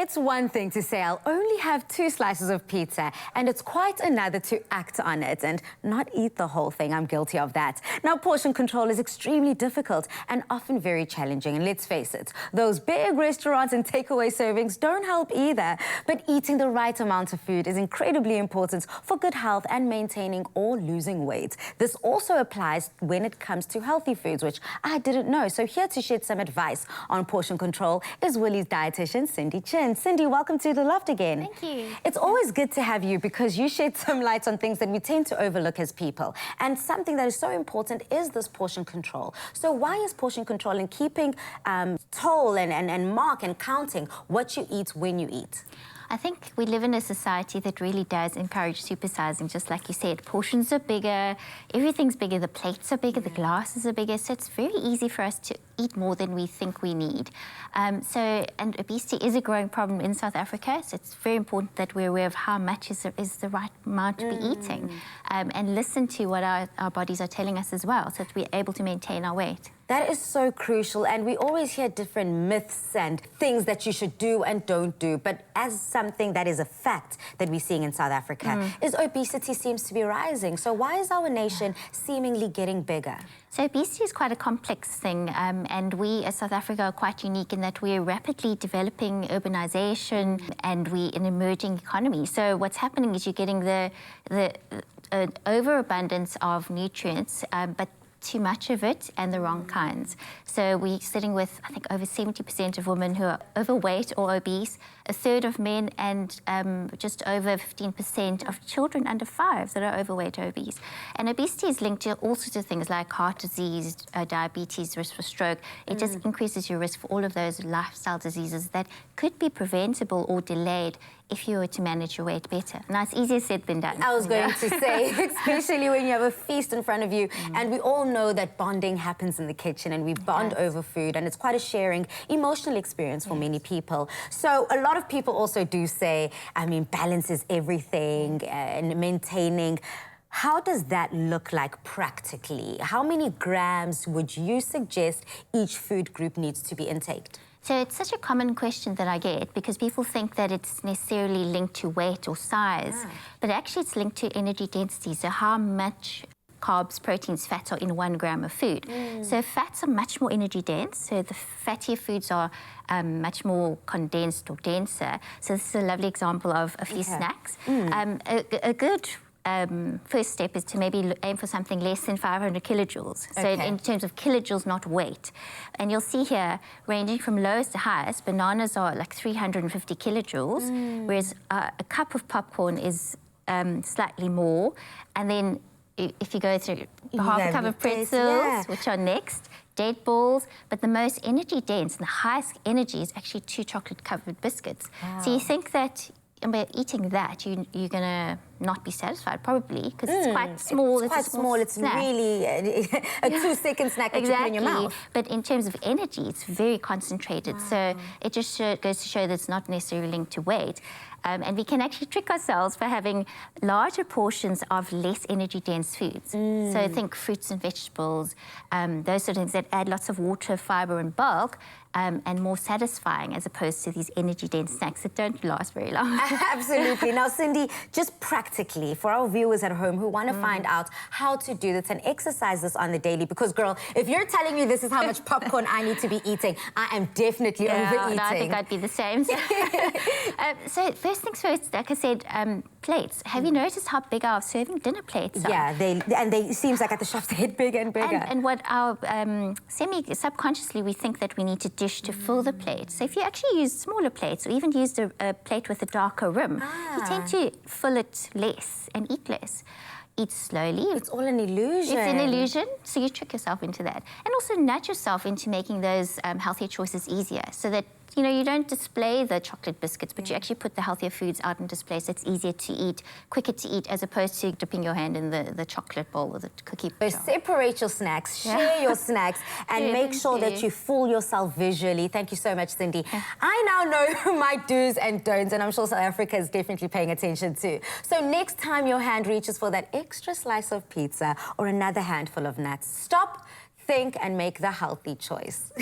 It's one thing to say I'll only have 2 slices of pizza, and it's quite another to act on it and not eat the whole thing. I'm guilty of that. Now, portion control is extremely difficult and often very challenging. And let's face it, those big restaurants and takeaway servings don't help either. But eating the right amount of food is incredibly important for good health and maintaining or losing weight. This also applies when it comes to healthy foods, which I didn't know. So here to shed some advice on portion control is Woollies Dietitian Cindy Chin. Cindy, welcome to The Loft again. Thank you. It's always good to have you because you shed some light on things that we tend to overlook as people. And something that is so important is this portion control. So why is portion control and keeping toll and mark and counting what you eat when you eat? I think we live in a society that really does encourage supersizing, just like you said. Portions are bigger, everything's bigger, the plates are bigger, the glasses are bigger, so it's very easy for us to eat more than we think we need. And obesity is a growing problem in South Africa, so it's very important that we're aware of how much is the right amount to be eating, and listen to what our bodies are telling us as well, so that we're able to maintain our weight. That is so crucial, and we always hear different myths and things that you should do and don't do, but as something that is a fact that we're seeing in South Africa is obesity seems to be rising. So why is our nation seemingly getting bigger? So obesity is quite a complex thing, and we as South Africa are quite unique in that we're rapidly developing urbanization and we're an emerging economy. So what's happening is you're getting the overabundance of nutrients, but too much of it and the wrong kinds. So we're sitting with, I think, over 70% of women who are overweight or obese, a third of men, and just over 15% of children under 5 that are overweight or obese. And obesity is linked to all sorts of things like heart disease, diabetes, risk for stroke. It just increases your risk for all of those lifestyle diseases that could be preventable or delayed if you were to manage your weight better. Now, it's easier said than done. I was going to say, especially when you have a feast in front of you, and we all know that bonding happens in the kitchen, and we bond over food, and it's quite a sharing, emotional experience for many people. So a lot of people also do say, I mean, balance is everything, and maintaining. How does that look like practically? How many grams would you suggest each food group needs to be intaked? So it's such a common question that I get because people think that it's necessarily linked to weight or size, but actually it's linked to energy density, so how much carbs, proteins, fats are in 1 gram of food. So fats are much more energy dense, so the fattier foods are much more condensed or denser. So this is a lovely example of a few snacks. A good first step is to maybe aim for something less than 500 kilojoules. So in terms of kilojoules, not weight. And you'll see here, ranging from lowest to highest, bananas are like 350 kilojoules, whereas a cup of popcorn is slightly more. And then if you go through half a cup of pretzels, which are next, dead balls, but the most energy dense and the highest energy is actually 2 chocolate-covered biscuits. So you think that by eating that, you're going to not be satisfied, probably, because it's quite small. It's quite small. It's really a 2-second snack that you put in your mouth. But in terms of energy, it's very concentrated. So it just goes to show that it's not necessarily linked to weight. And we can actually trick ourselves by having larger portions of less energy-dense foods. So think fruits and vegetables, those sort of things that add lots of water, fibre and bulk, and more satisfying as opposed to these energy-dense snacks that don't last very long. Absolutely. Now, Cindy, just practically, for our viewers at home who want to find out how to do this and exercise this on the daily, because, girl, if you're telling me this is how much popcorn I need to be eating, I am definitely overeating. No, I think I'd be the same. So first things first, like I said, plates. Have you noticed how big our serving dinner plates are? Yeah, they seems like at the shops they get bigger and bigger. And what our subconsciously we think that we need to dish to fill the plate. So if you actually use smaller plates or even use a plate with a darker rim, you tend to fill it less and eat less. Eat slowly. It's all an illusion. It's an illusion, so you trick yourself into that. And also nudge yourself into making those healthier choices easier so that you know, you don't display the chocolate biscuits, but you actually put the healthier foods out on display so it's easier to eat, quicker to eat, as opposed to dipping your hand in the chocolate bowl or the cookie jar. So separate your snacks, share your snacks, and make sure that you fool yourself visually. Thank you so much, Cindy. I now know my do's and don'ts, and I'm sure South Africa is definitely paying attention too. So next time your hand reaches for that extra slice of pizza or another handful of nuts, stop, think, and make the healthy choice.